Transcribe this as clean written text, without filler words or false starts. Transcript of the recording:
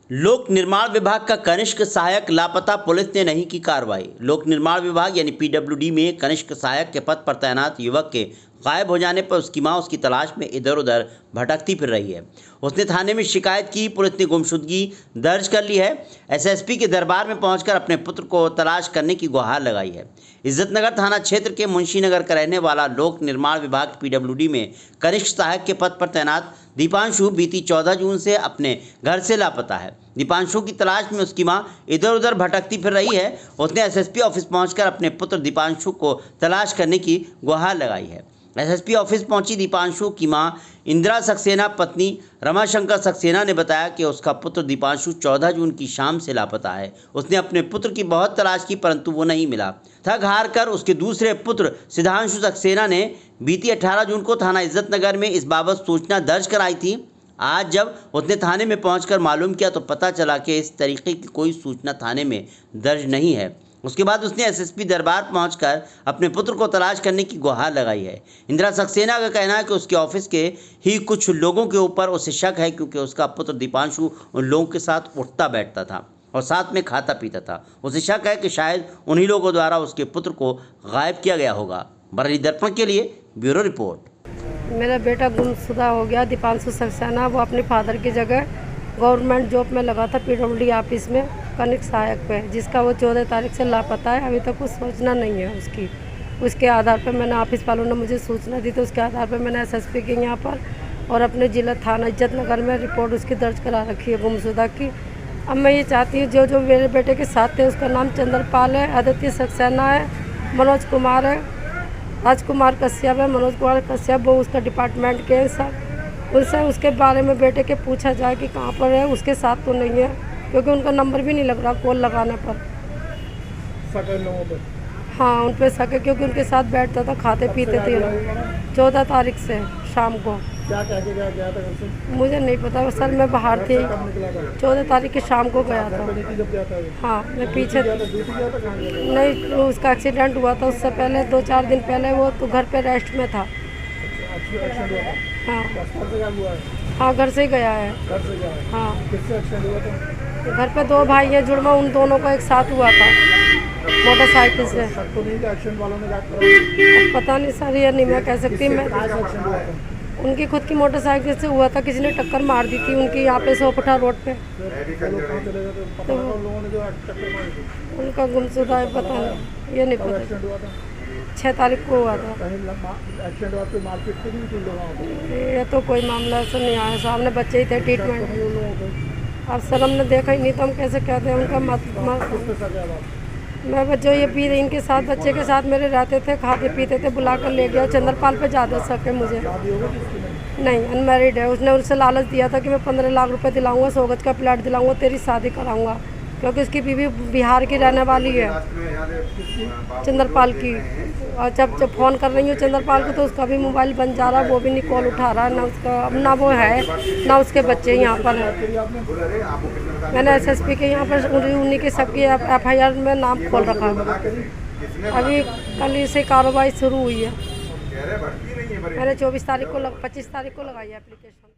लोक निर्माण विभाग का कनिष्क सहायक लापता, पुलिस ने नहीं की कार्रवाई। लोक निर्माण विभाग यानी पीडब्ल्यूडी में कनिष्क सहायक के पद पर तैनात युवक के गायब हो जाने पर उसकी मां उसकी तलाश में इधर उधर भटकती फिर रही है। उसने थाने में शिकायत की, पुलिस ने गुमशुदगी दर्ज कर ली है। एसएसपी के दरबार में पहुंचकर अपने पुत्र को तलाश करने की गुहार लगाई है। इज्जतनगर थाना क्षेत्र के मुंशीनगर का रहने वाला लोक निर्माण विभाग पीडब्ल्यूडी में कनिष्क सहायक के पद पर तैनात दीपांशु बीती 14 जून से अपने घर से लापता है। दीपांशु की तलाश में उसकी मां इधर उधर भटकती फिर रही है। उसने एसएसपी ऑफिस पहुंचकर अपने पुत्र दीपांशु को तलाश करने की गुहार लगाई है। एसएसपी ऑफिस पहुंची दीपांशु की मां इंदिरा सक्सेना पत्नी रमाशंकर सक्सेना ने बताया कि उसका पुत्र दीपांशु 14 जून की शाम से लापता है। उसने अपने पुत्र की बहुत तलाश की परंतु वो नहीं मिला। थक हार कर उसके दूसरे पुत्र सिद्धांशु सक्सेना ने बीती 18 जून को थाना इज्जतनगर में इस बाबत सूचना दर्ज कराई थी। आज जब उसने थाने में पहुंचकर मालूम किया तो पता चला कि इस तरीके की कोई सूचना थाने में दर्ज नहीं है। उसके बाद उसने एसएसपी दरबार पहुंचकर अपने पुत्र को तलाश करने की गुहार लगाई है। इंदिरा सक्सेना का कहना है कि उसके ऑफिस के ही कुछ लोगों के ऊपर उसे शक है, क्योंकि उसका पुत्र दीपांशु उन लोगों के साथ उठता बैठता था और साथ में खाता पीता था। उसे शक है कि शायद उन्हीं लोगों द्वारा उसके पुत्र को गायब किया गया होगा। बरेली दर्पण के लिए ब्यूरो रिपोर्ट। मेरा बेटा गुमशुदा हो गया दीपांशु सक्सेना। वो अपने फादर की जगह गवर्नमेंट जॉब में लगा था पीडब्ल्यूडी ऑफिस में कनिष्क सहायक पे, जिसका वो 14 तारीख से लापता है। अभी तक कुछ सूचना नहीं है उसकी। उसके आधार पर मैंने ऑफिस वालों ने मुझे सूचना दी, तो उसके आधार पर मैंने एसएसपी के यहाँ पर और अपने जिला थाना इज्जतनगर में रिपोर्ट उसकी दर्ज करा रखी है गुमशुदा की। अब मैं ये चाहती हूँ जो मेरे बेटे के साथ थे, उसका नाम चंद्रपाल है, आदित्य सक्सेना है, मनोज कुमार है, राजकुमार कश्यप है, मनोज कुमार कश्यप, वो उसका डिपार्टमेंट के हैं सब। उनसे उसके बारे में बेटे के पूछा जाए कि कहाँ पर है। उसके साथ तो नहीं है, क्योंकि उनका नंबर भी नहीं लग रहा कॉल लगाने पर। लोगों पर हाँ, उन पर शक है, क्योंकि उनके साथ बैठता था, खाते पीते थे। 14 तारीख से शाम को क्या कह के गया था घर से? मुझे नहीं पता सर, मैं बाहर थी। 14 तारीख की शाम को गया था। जब गया था हाँ, मैं पीछे नहीं, था। उसका एक्सीडेंट हुआ था। उससे पहले 2-4 दिन पहले वो तो घर पे रेस्ट में था। हाँ हाँ, घर से ही गया है। घर से गया है। हाँ, किससे एक्सीडेंट हुआ था? घर पे 2 भाई हैं जुड़वा, उन दोनों को एक साथ हुआ था मोटरसाइकिल से। तो नहीं कि एक्सीडेंट वालों ने क्या पता नहीं सर, ये नहीं मैं कह सकती। मैं एक्सीडेंट हुआ था? उनकी खुद की मोटरसाइकिल से हुआ था, किसी ने टक्कर मार दी थी उनकी यहाँ पे सोपठा रोड पे। तो लोगों ने जो टक्कर मारी थी उनका गुमशुदा है, पता नहीं, ये नहीं पता। एक्सीडेंट हुआ था? 6 तारीख को हुआ था। कहीं एक्सीडेंट हुआ तो मारपीट तो नहीं की लोगों को? ये तो कोई मामला ऐसा नहीं आया, सामने बच्चे ही थे ट्रीटमेंट। अब सर हमने देखा ही नहीं तो हम कैसे कहते हैं उनका मत। मैं बच्चों ये पी रही, इनके साथ बच्चे के साथ मेरे रहते थे, खाते पीते थे, बुला कर ले गया। चंद्रपाल पे ज़्यादा शक है मुझे। नहीं, अनमैरिड है। उसने उनसे लालच दिया था कि मैं 15 लाख रुपए दिलाऊंगा, 100 गज का प्लाट दिलाऊंगा, तेरी शादी कराऊंगा, क्योंकि उसकी बीवी बिहार की रहने वाली है, चंद्रपाल की। और जब फ़ोन कर रही हूँ चंद्रपाल को तो उसका भी मोबाइल बंद जा रहा है, वो भी नहीं कॉल उठा रहा, ना उसका अब ना वो है ना उसके बच्चे यहाँ पर हैं। मैंने एसएसपी के यहाँ पर उन्हीं के सबकी एफआईआर में नाम खोल रखा है। अभी कल से कार्रवाई शुरू हुई है। मैंने 24 तारीख को 25 तारीख को लगाई है एप्लीकेशन।